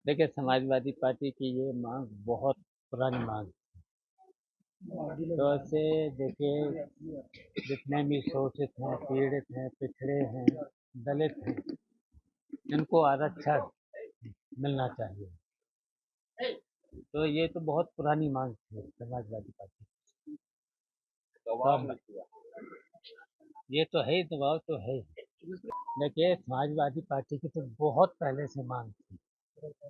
देखिए, समाजवादी पार्टी की ये मांग बहुत पुरानी मांग। तो ऐसे देखिए, जितने भी शोषित हैं, पीड़ित हैं, पिछड़े हैं, दलित हैं, इनको आरक्षण मिलना चाहिए। तो ये तो बहुत पुरानी मांग थी समाजवादी पार्टी की। तो ये तो है ही, दबाव तो है ही। देखिए, समाजवादी पार्टी की तो बहुत पहले से मांग थी।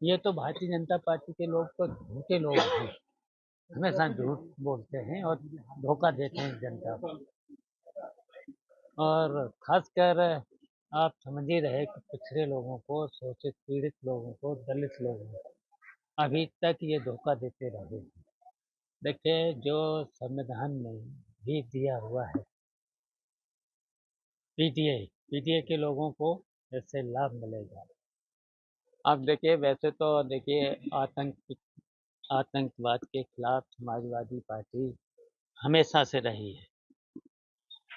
ये तो भारतीय जनता पार्टी के लोग तो झूठे लोग हैं, हमेशा झूठ बोलते हैं और धोखा देते हैं जनता को। और खासकर आप समझ ही रहे कि पिछड़े लोगों को, शोषित पीड़ित लोगों को, दलित लोगों को अभी तक ये धोखा देते रहे हैं। देखिए, जो संविधान में भी दिया हुआ है, पीटीआई पीटीआई के लोगों को इससे लाभ मिलेगा। अब देखिए, वैसे तो देखिए, आतंकवाद के खिलाफ समाजवादी पार्टी हमेशा से रही है।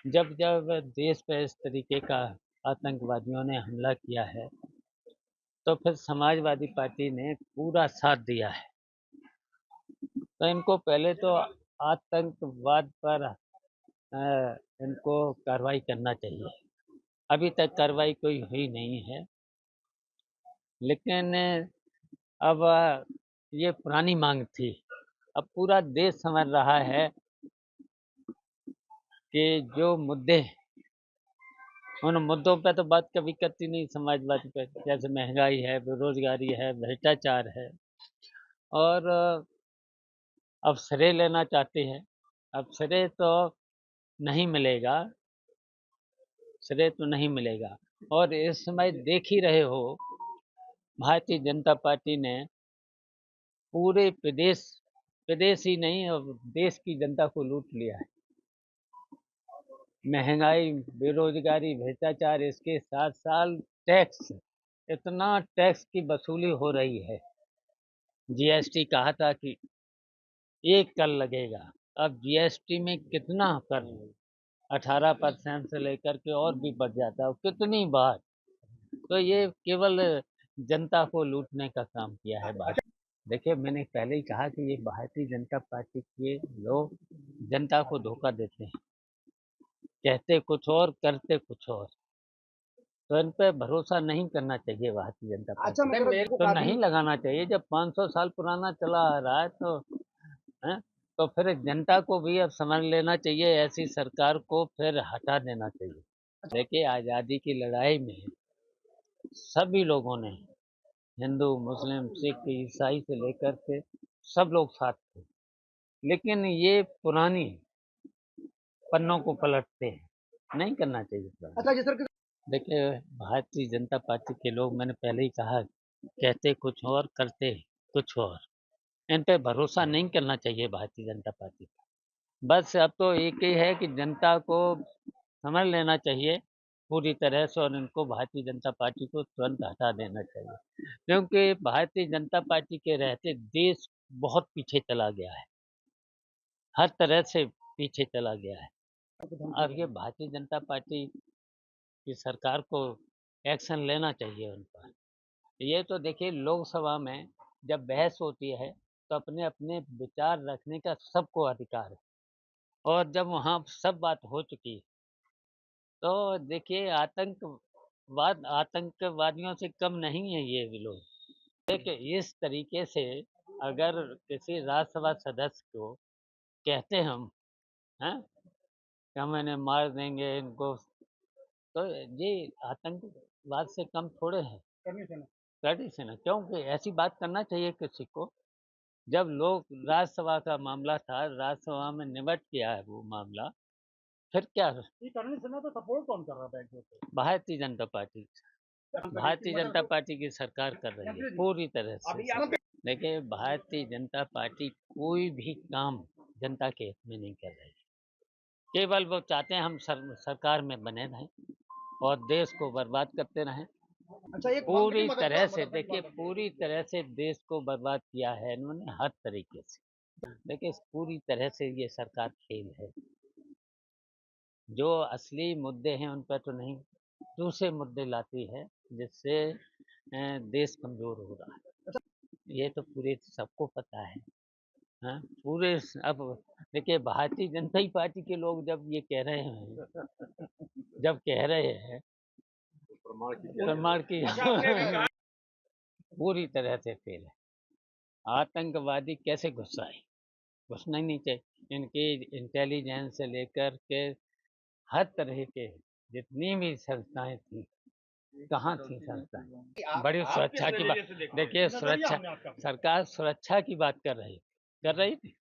जब जब देश पे इस तरीके का आतंकवादियों ने हमला किया है, तो फिर समाजवादी पार्टी ने पूरा साथ दिया है। तो इनको पहले तो आतंकवाद पर इनको कार्रवाई करना चाहिए। अभी तक कार्रवाई कोई हुई नहीं है, लेकिन अब ये पुरानी मांग थी। अब पूरा देश समझ रहा है कि जो मुद्दे, उन मुद्दों पे तो बात कभी करती नहीं समाजवादी पार्टी, जैसे महंगाई है, बेरोजगारी है, भ्रष्टाचार है, और अब श्रेय लेना चाहते हैं। अब श्रेय तो नहीं मिलेगा, श्रेय तो नहीं मिलेगा। और इस समय देख ही रहे हो, भारतीय जनता पार्टी ने पूरे प्रदेश प्रदेश ही नहीं, अब देश की जनता को लूट लिया है। महंगाई, बेरोजगारी, भ्रष्टाचार, इसके साथ साथ टैक्स, इतना टैक्स की वसूली हो रही है। जीएसटी कहा था कि एक कर लगेगा, अब जीएसटी में कितना कर, 18% से लेकर के और भी बढ़ जाता है, कितनी बार। तो ये केवल जनता को लूटने का काम किया है भाजपा। देखिए, मैंने पहले ही कहा कि ये भारतीय जनता पार्टी के लोग जनता को धोखा देते हैं, कहते कुछ और करते कुछ और। तो इन पे भरोसा नहीं करना चाहिए भारतीय जनता अच्छा, पार्टी मेरे को तो काफी नहीं लगाना चाहिए। जब 500 साल पुराना चला आ रहा है, तो हैं, तो फिर जनता को भी अब समझ लेना चाहिए, ऐसी सरकार को फिर हटा देना चाहिए। देखिए, आज़ादी की लड़ाई में सभी लोगों ने, हिंदू, मुस्लिम, सिख, ईसाई से लेकर के सब लोग साथ थे। लेकिन ये पुरानी पन्नों को पलटते हैं, नहीं करना चाहिए पुराना। अच्छा जी सर। देखिए, भारतीय जनता पार्टी के लोग, मैंने पहले ही कहा, कहते कुछ और करते कुछ और। इन पे भरोसा नहीं करना चाहिए भारतीय जनता पार्टी का। बस अब तो एक ही है कि जनता को समझ लेना चाहिए पूरी तरह से, और इनको, भारतीय जनता पार्टी को तुरंत हटा देना चाहिए, क्योंकि भारतीय जनता पार्टी के रहते देश बहुत पीछे चला गया है, हर तरह से पीछे चला गया है। अब ये भारतीय जनता पार्टी की सरकार को एक्शन लेना चाहिए उन पर। ये तो देखिए, लोकसभा में जब बहस होती है, तो अपने अपने विचार रखने का सबको अधिकार है, और जब वहाँ सब बात हो चुकी, तो देखिए, आतंकवादियों से कम नहीं है ये भी लोग। देखिए, इस तरीके से अगर किसी राज्यसभा सदस्य को कहते हम, हैं, कि हम इन्हें मार देंगे इनको, तो ये आतंकवाद से कम थोड़े हैं। करनी से ना, क्योंकि ऐसी बात करना चाहिए किसी को। जब लोग, राज्यसभा का मामला था, राज्यसभा में निपट गया है वो मामला, फिर क्या। ये करने से ना तो सपोर्ट कौन कर रहा था एक दूसरे भारतीय जनता पार्टी, भारतीय जनता पार्टी की सरकार कर रही है पूरी तरह अभी से। यहाँ पे। देखिए, भारतीय जनता पार्टी कोई भी काम जनता के हित में नहीं कर रही है। केवल वो चाहते हैं हम सरकार में बने रहें और देश को बर्बाद करते रहें। अच्छा, एक पूरी तरह से, देखिए, पूरी तरह से देश को बर्बाद किया है इन्होंने, हर तरीके से। देखिए, इस पूरी तरह से ये सरकार फेल है। जो असली मुद्दे हैं उन पर तो नहीं, दूसरे मुद्दे लाती है, जिससे देश कमजोर हो रहा है। ये तो पूरे सबको पता है। हाँ, पूरे अब देखिए भारतीय जनता पार्टी के लोग जब ये कह रहे हैं, जब कह रहे हैं प्रमाण की पूरी तरह से फेल है। आतंकवादी कैसे घुस आए? घुसना ही नहीं चाहिए। इनकी इंटेलिजेंस से लेकर के हर तरह के जितनी भी संस्थाएं थी, कहाँ थी संस्थाएं? बड़ी सुरक्षा की बात, देखिए सुरक्षा, सरकार सुरक्षा की बात कर रही थी।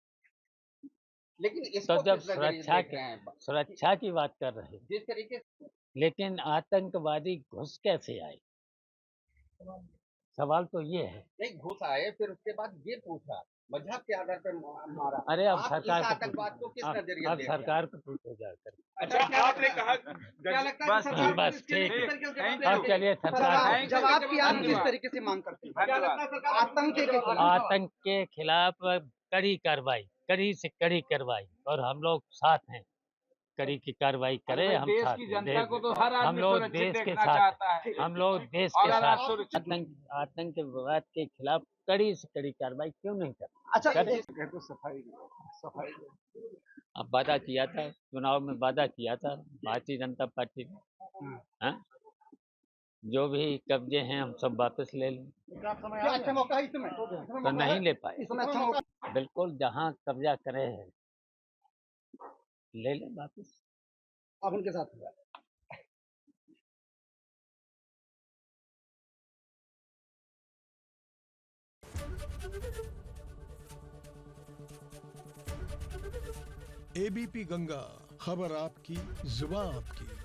लेकिन तो इसको जब किस नजरिए से देख रहे हैं? सुरक्षा की बात कर रहे थे, जिस तरीके से लेकिन आतंकवादी घुस कैसे आए? सवाल तो ये है। नहीं घुस आए, फिर उसके बाद ये पूछा मजहब के आधार पर मारा। अरे अब आप सरकार इस को आतंकवाद को किस नजरिए से अब देख रहे हैं? सरकार को पूछो जाकर। अच्छा, आपने कहा क्या लगता है बस सरकार बस इसके लिए ठीक किस है। तरीके से जवाब अब देगी? चलिए सरकार जवाब की आप किस तरीके से मांग करते हैं? क्या लगता है सरकार आतंक के खिलाफ? आतंक के खिलाफ कड़ी कार्रवाई, कड़ी से कड़ी कार्रवाई, और हम लोग साथ हैं। कड़ी की कार्रवाई करें, हम देश साथ की हैं। जनता को तो हर हम आदमी लोग सुरक्षित देश के देखना साथ चाहता है। हैं। हम लोग देश के अगर आप साथ हैं। आतंकवाद के खिलाफ कड़ी से कड़ी कार्रवाई क्यों नहीं करते? अच्छा, करें। सफाई अब वादा किया था, चुनाव में वादा किया था भारतीय जनता पार्टी ने, हाँ? जो भी कब्जे हैं हम सब वापस ले लें, अच्छा मौका है इसमें? तो नहीं ले पाए। इसमें अच्छा मौका बिल्कुल, जहाँ कब्जा करे हैं ले लें वापस। आप उनके साथ हुआ। एबीपी गंगा, खबर आपकी, जुबान आपकी।